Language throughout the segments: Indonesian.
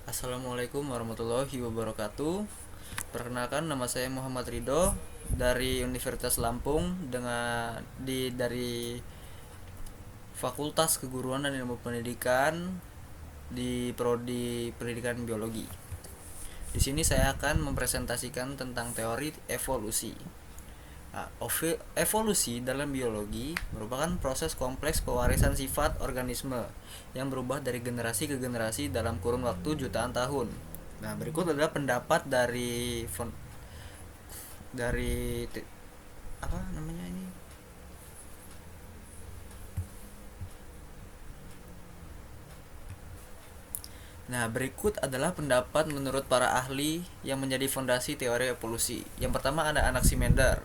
Assalamualaikum warahmatullahi wabarakatuh. Perkenalkan, nama saya Muhammad Ridho dari Universitas Lampung dari Fakultas Keguruan dan Ilmu Pendidikan di Prodi Pendidikan Biologi. Di sini saya akan mempresentasikan tentang teori evolusi. Nah, evolusi dalam biologi merupakan proses kompleks pewarisan sifat organisme yang berubah dari generasi ke generasi dalam kurun waktu jutaan tahun. Nah, berikut adalah pendapat dari apa namanya ini? Nah, berikut adalah pendapat menurut para ahli yang menjadi fondasi teori evolusi. Yang pertama ada Anaximander,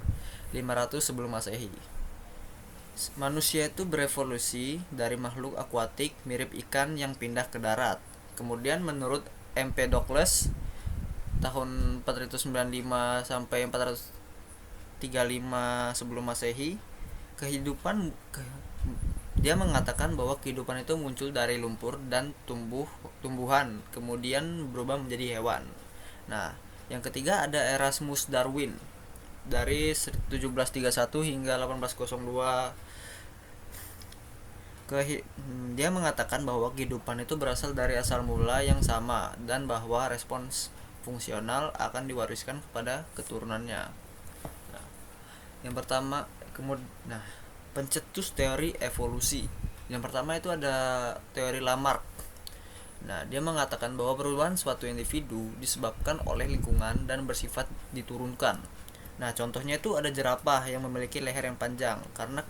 500 sebelum Masehi. Manusia itu berevolusi dari makhluk akuatik mirip ikan yang pindah ke darat. Kemudian menurut Empedocles tahun 495 sampai 435 sebelum Masehi, dia mengatakan bahwa kehidupan itu muncul dari lumpur dan tumbuhan, kemudian berubah menjadi hewan. Nah, yang ketiga ada Erasmus Darwin dari 1731 hingga 1802. Dia mengatakan bahwa kehidupan itu berasal dari asal mula yang sama dan bahwa respons fungsional akan diwariskan kepada keturunannya. Nah, yang pertama, pencetus teori evolusi. Yang pertama itu ada teori Lamarck. Nah, dia mengatakan bahwa perubahan suatu individu disebabkan oleh lingkungan dan bersifat diturunkan. Nah, contohnya itu ada jerapah yang memiliki leher yang panjang karena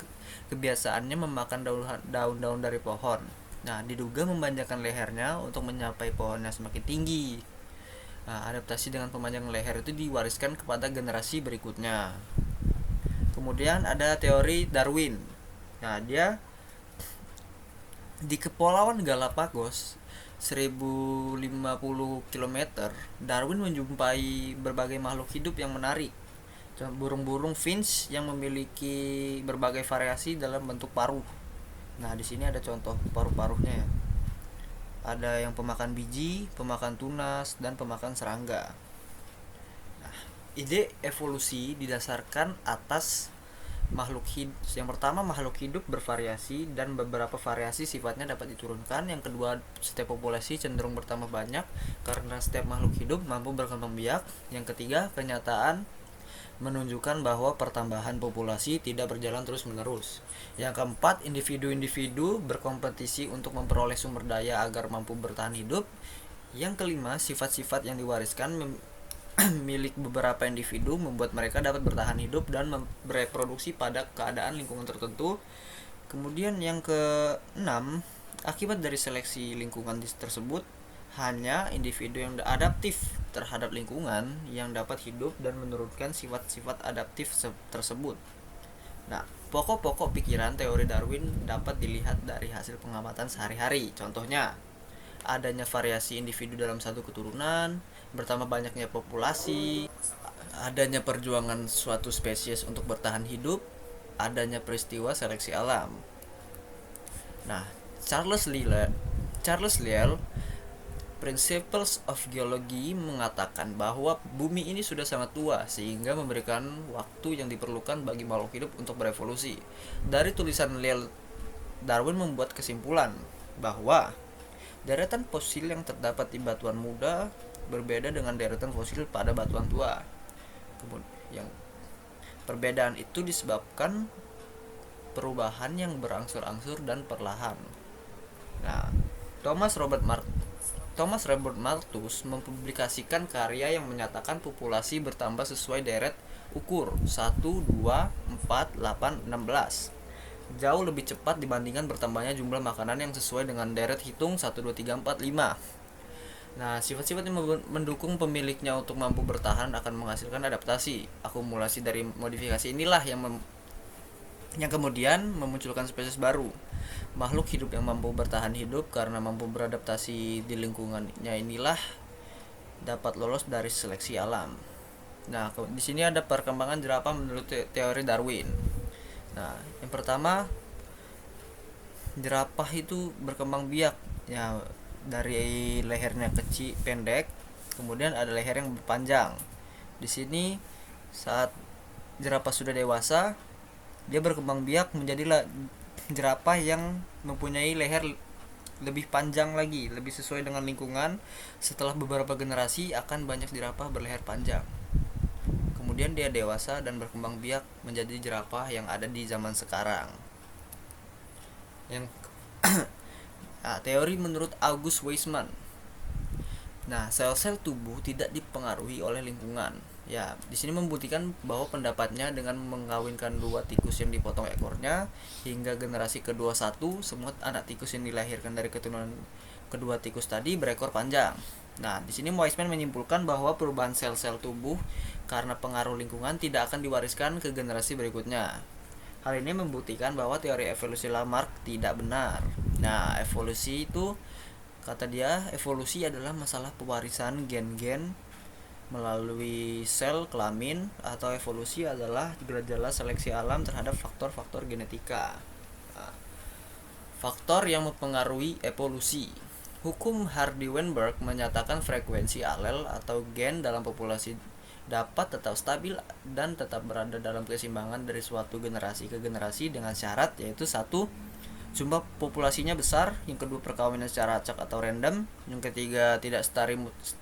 kebiasaannya memakan daun-daun dari pohon. Nah, diduga memanjangkan lehernya untuk mencapai pohon yang semakin tinggi. Nah, adaptasi dengan pemanjangan leher itu diwariskan kepada generasi berikutnya. Kemudian ada teori Darwin. Nah, dia di Kepulauan Galapagos 1050 km, Darwin menjumpai berbagai makhluk hidup yang menarik. Burung-burung finch yang memiliki berbagai variasi dalam bentuk paruh. Nah, di sini ada contoh paruh-paruhnya ya. Ada yang pemakan biji, pemakan tunas, dan pemakan serangga. Nah, ide evolusi didasarkan atas makhluk hidup. Yang pertama, makhluk hidup bervariasi dan beberapa variasi sifatnya dapat diturunkan. Yang kedua, setiap populasi cenderung bertambah banyak karena setiap makhluk hidup mampu berkembang biak. Yang ketiga, kenyataan menunjukkan bahwa pertambahan populasi tidak berjalan terus-menerus. Yang keempat, individu-individu berkompetisi untuk memperoleh sumber daya agar mampu bertahan hidup. Yang kelima, sifat-sifat yang diwariskan milik beberapa individu membuat mereka dapat bertahan hidup dan bereproduksi pada keadaan lingkungan tertentu. Kemudian yang keenam, akibat dari seleksi lingkungan tersebut, hanya individu yang adaptif terhadap lingkungan yang dapat hidup dan menurunkan sifat-sifat adaptif tersebut. Nah, pokok-pokok pikiran teori Darwin dapat dilihat dari hasil pengamatan sehari-hari. Contohnya, adanya variasi individu dalam satu keturunan, bertambah banyaknya populasi, adanya perjuangan suatu spesies untuk bertahan hidup, adanya peristiwa seleksi alam. Nah, Charles Lyell Principles of Geology mengatakan bahwa bumi ini sudah sangat tua sehingga memberikan waktu yang diperlukan bagi makhluk hidup untuk berevolusi. Dari tulisan Lyell, Darwin membuat kesimpulan bahwa deretan fosil yang terdapat di batuan muda berbeda dengan deretan fosil pada batuan tua. Kemudian yang perbedaan itu disebabkan perubahan yang berangsur-angsur dan perlahan. Nah, Thomas Robert Malthus mempublikasikan karya yang menyatakan populasi bertambah sesuai deret ukur 1, 2, 4, 8, 16. Jauh lebih cepat dibandingkan bertambahnya jumlah makanan yang sesuai dengan deret hitung 1, 2, 3, 4, 5. Nah, sifat-sifat yang mendukung pemiliknya untuk mampu bertahan akan menghasilkan adaptasi. Akumulasi dari modifikasi inilah yang kemudian memunculkan spesies baru. Makhluk hidup yang mampu bertahan hidup karena mampu beradaptasi di lingkungannya inilah dapat lolos dari seleksi alam. Nah, di sini ada perkembangan jerapah menurut teori Darwin. Nah, yang pertama, jerapah itu berkembang biak. Ya, dari lehernya kecil pendek, kemudian ada leher yang panjang. Di sini saat jerapah sudah dewasa, dia berkembang biak menjadi jerapah yang mempunyai leher lebih panjang lagi, lebih sesuai dengan lingkungan. Setelah beberapa generasi akan banyak jerapah berleher panjang. Kemudian dia dewasa dan berkembang biak menjadi jerapah yang ada di zaman sekarang. Yang teori menurut August Weismann. Nah, sel-sel tubuh tidak dipengaruhi oleh lingkungan. Ya, di sini membuktikan bahwa pendapatnya dengan mengawinkan 2 tikus yang dipotong ekornya hingga generasi ke-21, semua anak tikus yang dilahirkan dari keturunan kedua tikus tadi berekor panjang. Nah, di sini Weismann menyimpulkan bahwa perubahan sel-sel tubuh karena pengaruh lingkungan tidak akan diwariskan ke generasi berikutnya. Hal ini membuktikan bahwa teori evolusi Lamarck tidak benar. Nah, evolusi itu, kata dia, evolusi adalah masalah pewarisan gen-gen melalui sel kelamin, atau evolusi adalah gejala seleksi alam terhadap faktor-faktor genetika. Nah, faktor yang mempengaruhi evolusi. Hukum Hardy-Weinberg menyatakan frekuensi alel atau gen dalam populasi dapat tetap stabil dan tetap berada dalam keseimbangan dari suatu generasi ke generasi dengan syarat, yaitu satu, jumlah populasinya besar, yang kedua perkawinan secara acak atau random, yang ketiga tidak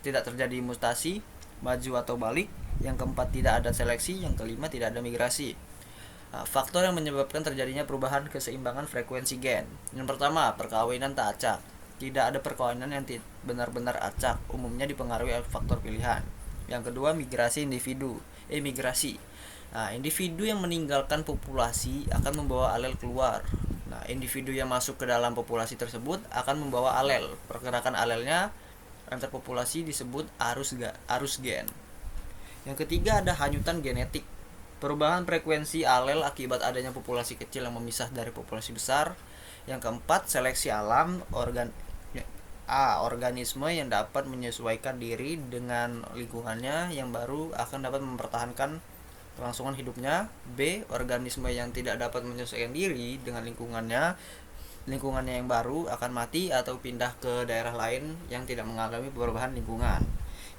terjadi mutasi, maju atau balik, yang keempat tidak ada seleksi, yang kelima tidak ada migrasi. Faktor yang menyebabkan terjadinya perubahan keseimbangan frekuensi gen. Yang pertama, perkawinan tak acak. Tidak ada perkawinan yang benar-benar acak, umumnya dipengaruhi oleh faktor pilihan. Yang kedua, migrasi individu. Individu yang meninggalkan populasi akan membawa alel keluar. Nah, individu yang masuk ke dalam populasi tersebut akan membawa alel. Pergerakan alelnya antar populasi disebut arus gen. Yang ketiga, ada hanyutan genetik. Perubahan frekuensi alel akibat adanya populasi kecil yang memisah dari populasi besar. Yang keempat, seleksi alam organisme yang dapat menyesuaikan diri dengan lingkungannya yang baru akan dapat mempertahankan kelangsungan hidupnya. B, organisme yang tidak dapat menyesuaikan diri dengan lingkungannya yang baru akan mati atau pindah ke daerah lain yang tidak mengalami perubahan lingkungan.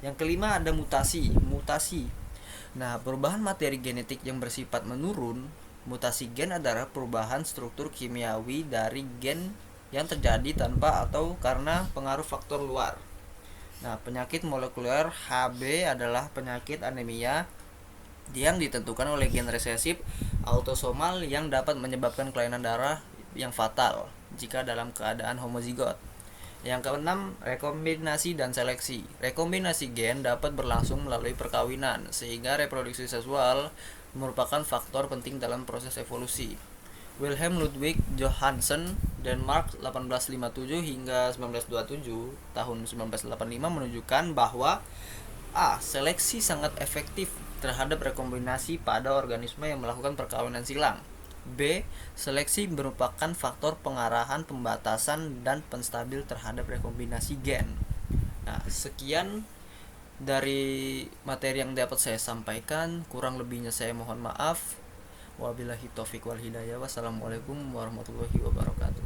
Yang kelima, ada mutasi. Nah, perubahan materi genetik yang bersifat menurun. Mutasi gen adalah perubahan struktur kimiawi dari gen yang terjadi tanpa atau karena pengaruh faktor luar. Nah, penyakit molekuler HB adalah penyakit anemia yang ditentukan oleh gen resesif autosomal yang dapat menyebabkan kelainan darah yang fatal jika dalam keadaan homozigot. Yang keenam, rekombinasi dan seleksi. Rekombinasi gen dapat berlangsung melalui perkawinan, sehingga reproduksi seksual merupakan faktor penting dalam proses evolusi. Wilhelm Ludwig Johansen, Denmark 1857 hingga 1927, tahun 1985 menunjukkan bahwa seleksi sangat efektif terhadap rekombinasi pada organisme yang melakukan perkawinan silang. B, seleksi merupakan faktor pengarahan, pembatasan, dan penstabil terhadap rekombinasi gen. Nah, sekian dari materi yang dapat saya sampaikan. Kurang lebihnya saya mohon maaf. Wabillahi taufiq wal hidayah. Wassalamualaikum warahmatullahi wabarakatuh.